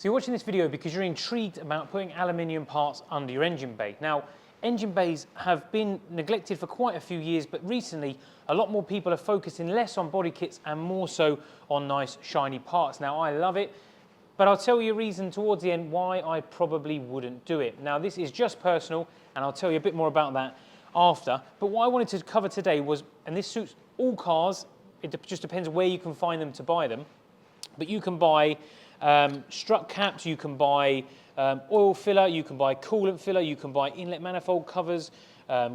So you're watching this video because you're intrigued about putting aluminium parts under your engine bay. Now, engine bays have been neglected for quite a few years, but recently a lot more people are focusing less on body kits and more so on nice shiny parts. Now, I love it, but I'll tell you a reason towards the end why I probably wouldn't do it. Now, this is just personal, and I'll tell you a bit more about that after. But what I wanted to cover today was, and this suits all cars, it just depends where you can find them to buy them, but you can buy strut caps, you can buy oil filler, you can buy coolant filler, you can buy inlet manifold covers,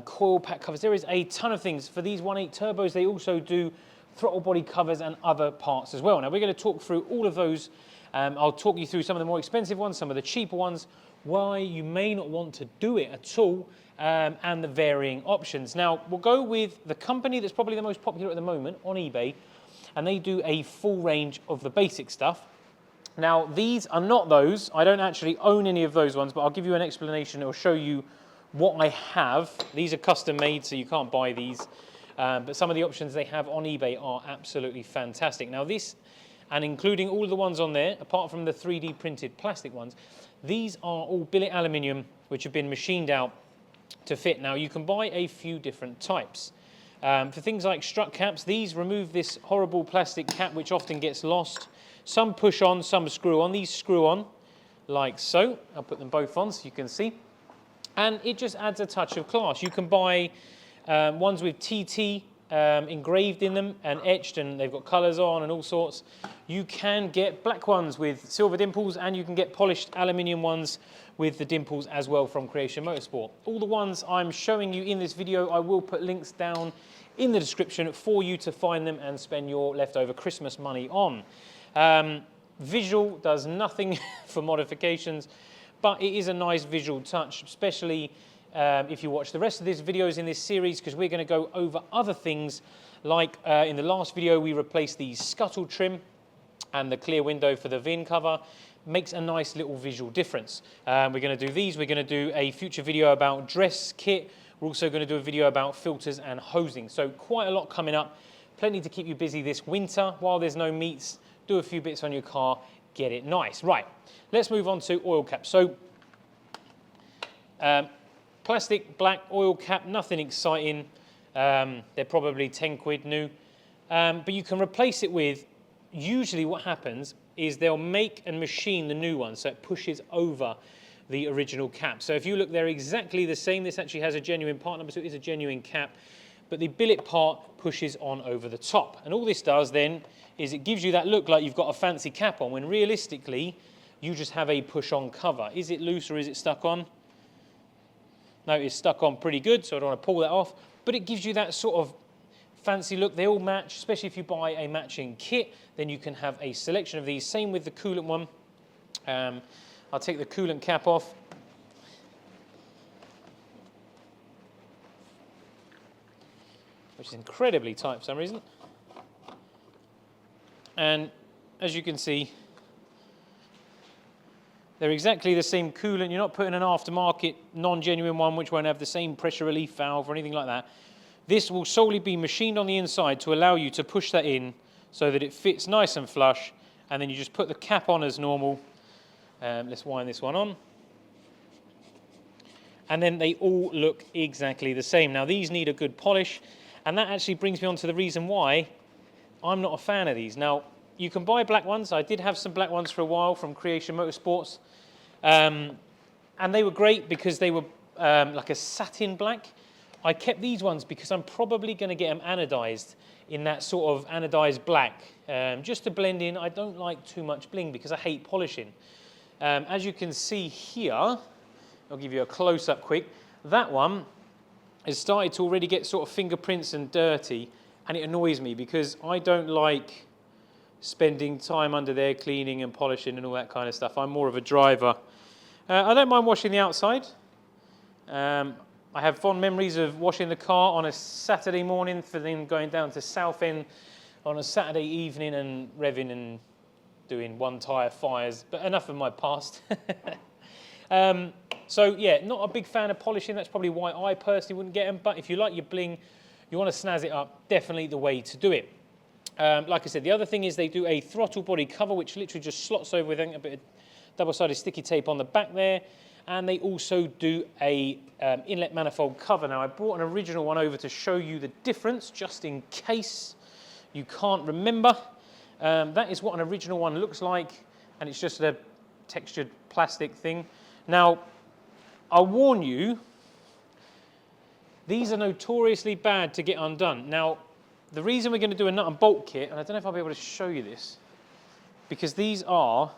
coil pack covers. There is a ton of things. For these 1.8 turbos, they also do throttle body covers and other parts as well. Now, we're going to talk through all of those. I'll talk you through some of the more expensive ones, some of the cheaper ones, why you may not want to do it at all, and the varying options. Now, we'll go with the company that's probably the most popular at the moment on eBay, and they do a full range of the basic stuff. Now, these are not those. I don't actually own any of those ones, but I'll give you an explanation. It'll show you what I have. These are custom made, so you can't buy these. But some of the options they have on eBay are absolutely fantastic. Now, this, and including all of the ones on there, apart from the 3D printed plastic ones, these are all billet aluminium, which have been machined out to fit. Now, you can buy a few different types. For things like strut caps, these remove this horrible plastic cap, which often gets lost. Some push on, some screw on. These screw on like so. I'll put them both on so you can see. And it just adds a touch of class. You can buy ones with TT engraved in them and etched, and they've got colours on and all sorts. You can get black ones with silver dimples, and you can get polished aluminium ones with the dimples as well from Creation Motorsport. All the ones I'm showing you in this video, I will put links down in the description for you to find them and spend your leftover Christmas money on. Visual does nothing for modifications, but it is a nice visual touch, especially if you watch the rest of these videos in this series, because we're going to go over other things like in the last video we replaced the scuttle trim and the clear window for the VIN cover. Makes a nice little visual difference. We're going to do these. We're going to do a future video about dress kit. We're also going to do a video about filters and hosing. So quite a lot coming up. Plenty to keep you busy this winter while there's no meets. Do a few bits on your car, get it nice. Right, let's move on to oil caps. So, plastic black oil cap, nothing exciting. They're probably 10 quid new. But you can replace it with, usually what happens is they'll make and machine the new one, so it pushes over the original cap. So if you look, they're exactly the same. This actually has a genuine part number, so it is a genuine cap. But the billet part pushes on over the top. And all this does then is it gives you that look like you've got a fancy cap on, when realistically you just have a push-on cover. Is it loose or is it stuck on? No, it's stuck on pretty good, so I don't want to pull that off. But it gives you that sort of fancy look. They all match, especially if you buy a matching kit, then you can have a selection of these. Same with the coolant one. I'll take the coolant cap off. Which is incredibly tight for some reason. And as you can see, they're exactly the same coolant. You're not putting an aftermarket, non-genuine one, which won't have the same pressure relief valve or anything like that. This will solely be machined on the inside to allow you to push that in so that it fits nice and flush, and then you just put the cap on as normal. Let's wind this one on. And then they all look exactly the same. Now, these need a good polish, and that actually brings me on to the reason why I'm not a fan of these. Now, you can buy black ones. I did have some black ones for a while from Creation Motorsports. And they were great because they were like a satin black. I kept these ones because I'm probably going to get them anodized in that sort of anodized black. Just to blend in. I don't like too much bling because I hate polishing. As you can see here, I'll give you a close-up quick. That one has started to already get sort of fingerprints and dirty. And it annoys me because I don't like spending time under there cleaning and polishing and all that kind of stuff. I'm more of a driver. I don't mind washing the outside. I have fond memories of washing the car on a Saturday morning for then going down to Southend on a Saturday evening and revving and doing one tyre fires. But enough of my past. So yeah, not a big fan of polishing. That's probably why I personally wouldn't get them. But if you like your bling, you want to snazz it up, definitely the way to do it. Like I said, the other thing is they do a throttle body cover, which literally just slots over with a bit of double-sided sticky tape on the back there, and they also do a inlet manifold cover. Now, I brought an original one over to show you the difference, just in case you can't remember. That is what an original one looks like, and it's just a textured plastic thing. Now, I'll warn you, these are notoriously bad to get undone. Now, the reason we're going to do a nut and bolt kit, and I don't know if I'll be able to show you this, because these are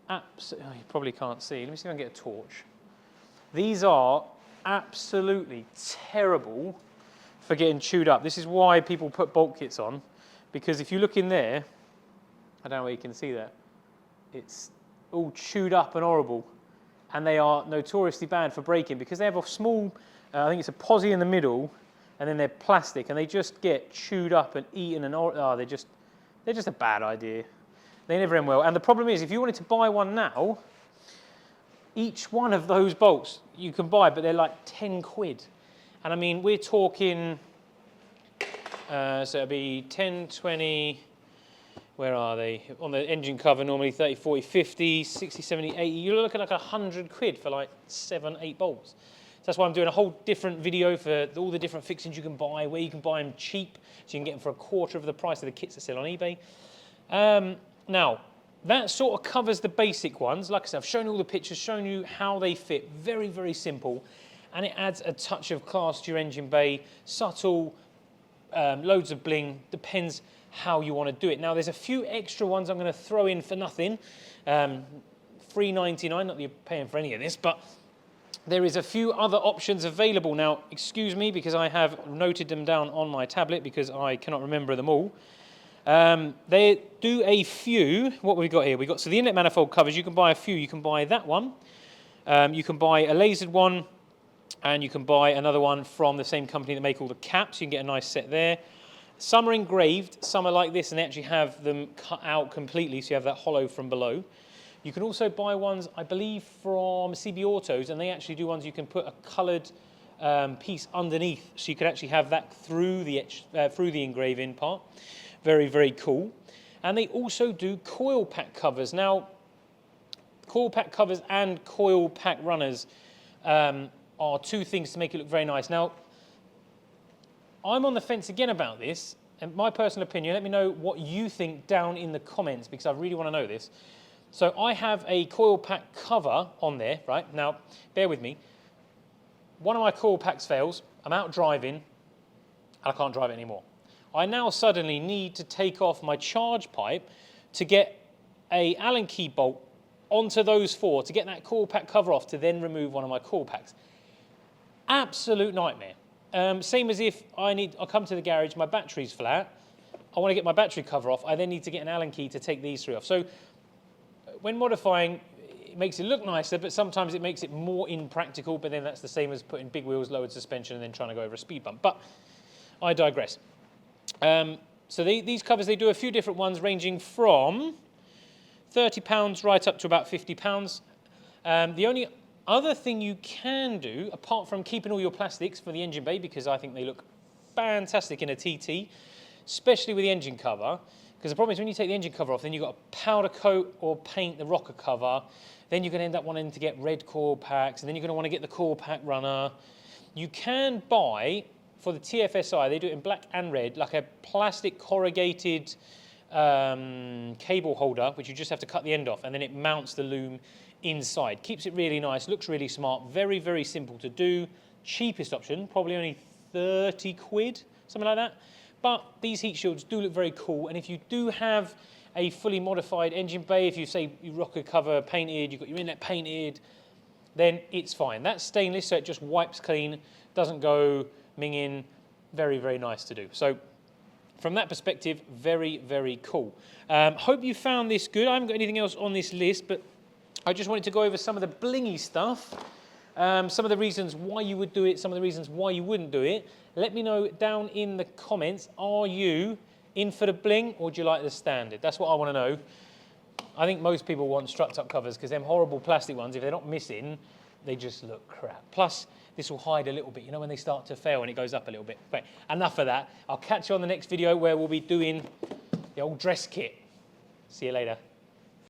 absolutely, oh, you probably can't see. Let me see if I can get a torch. These are absolutely terrible for getting chewed up. This is why people put bolt kits on, because if you look in there, I don't know where you can see that, it's all chewed up and horrible, and they are notoriously bad for breaking because they have a small, I think it's a posi in the middle, and then they're plastic, and they just get chewed up and eaten, and they're just a bad idea. They never end well. And the problem is, if you wanted to buy one now, each one of those bolts you can buy, but they're like 10 quid. And I mean, we're talking, so it'll be 10, 20, where are they? On the engine cover, normally 30, 40, 50, 60, 70, 80. You're looking like 100 quid for like 7, 8 bolts. So that's why I'm doing a whole different video for all the different fixings you can buy, where you can buy them cheap, so you can get them for a quarter of the price of the kits that sell on eBay. Now, that sort of covers the basic ones. Like I said, I've shown you all the pictures, shown you how they fit. Very, very simple. And it adds a touch of class to your engine bay. Subtle, loads of bling. Depends how you want to do it. Now, there's a few extra ones I'm going to throw in for nothing. $3.99, not that you're paying for any of this, but there is a few other options available. Now, excuse me, because I have noted them down on my tablet because I cannot remember them all. They do a few. What have we got here? We've got, so the inlet manifold covers, you can buy a few. You can buy that one. You can buy a lasered one, and you can buy another one from the same company that make all the caps. You can get a nice set there. Some are engraved, some are like this, and they actually have them cut out completely, so you have that hollow from below. You can also buy ones, I believe, from CB Autos, and they actually do ones you can put a coloured piece underneath, so you can actually have that through the engraving part. Very, very cool. And they also do coil pack covers. Now, coil pack covers and coil pack runners are two things to make it look very nice. Now, I'm on the fence again about this, and my personal opinion, let me know what you think down in the comments, because I really want to know this. So I have a coil pack cover on there, right? Now, bear with me. One of my coil packs fails, I'm out driving, and I can't drive it anymore. I now suddenly need to take off my charge pipe to get a Allen key bolt onto those four to get that coil pack cover off to then remove one of my coil packs. Absolute nightmare. Same as if I come to the garage, my battery's flat, I want to get my battery cover off, I then need to get an Allen key to take these three off. So when modifying, it makes it look nicer, but sometimes it makes it more impractical, but then that's the same as putting big wheels, lowered suspension, and then trying to go over a speed bump. But I digress. So these covers, they do a few different ones ranging from £30 right up to about £50. The only other thing you can do, apart from keeping all your plastics for the engine bay, because I think they look fantastic in a TT, especially with the engine cover, because the problem is when you take the engine cover off, then you've got to powder coat or paint the rocker cover, then you're going to end up wanting to get red coil packs, and then you're going to want to get the coil pack runner. You can buy, for the TFSI, they do it in black and red, like a plastic corrugated cable holder, which you just have to cut the end off, and then it mounts the loom inside. Keeps it really nice, looks really smart, very, very simple to do. Cheapest option, probably only 30 quid, something like that. But these heat shields do look very cool, and if you do have a fully modified engine bay, if you say you rocker cover painted, you've got your inlet painted, then it's fine. That's stainless, so it just wipes clean, doesn't go minging, very, very nice to do. So from that perspective, very, very cool. Hope you found this good. I haven't got anything else on this list, but I just wanted to go over some of the blingy stuff, some of the reasons why you would do it, some of the reasons why you wouldn't do it. Let me know down in the comments, are you in for the bling or do you like the standard? That's what I want to know. I think most people want strut top covers because them horrible plastic ones, if they're not missing, they just look crap. Plus, this will hide a little bit, you know, when they start to fail and it goes up a little bit. But enough of that. I'll catch you on the next video where we'll be doing the old dress kit. See you later.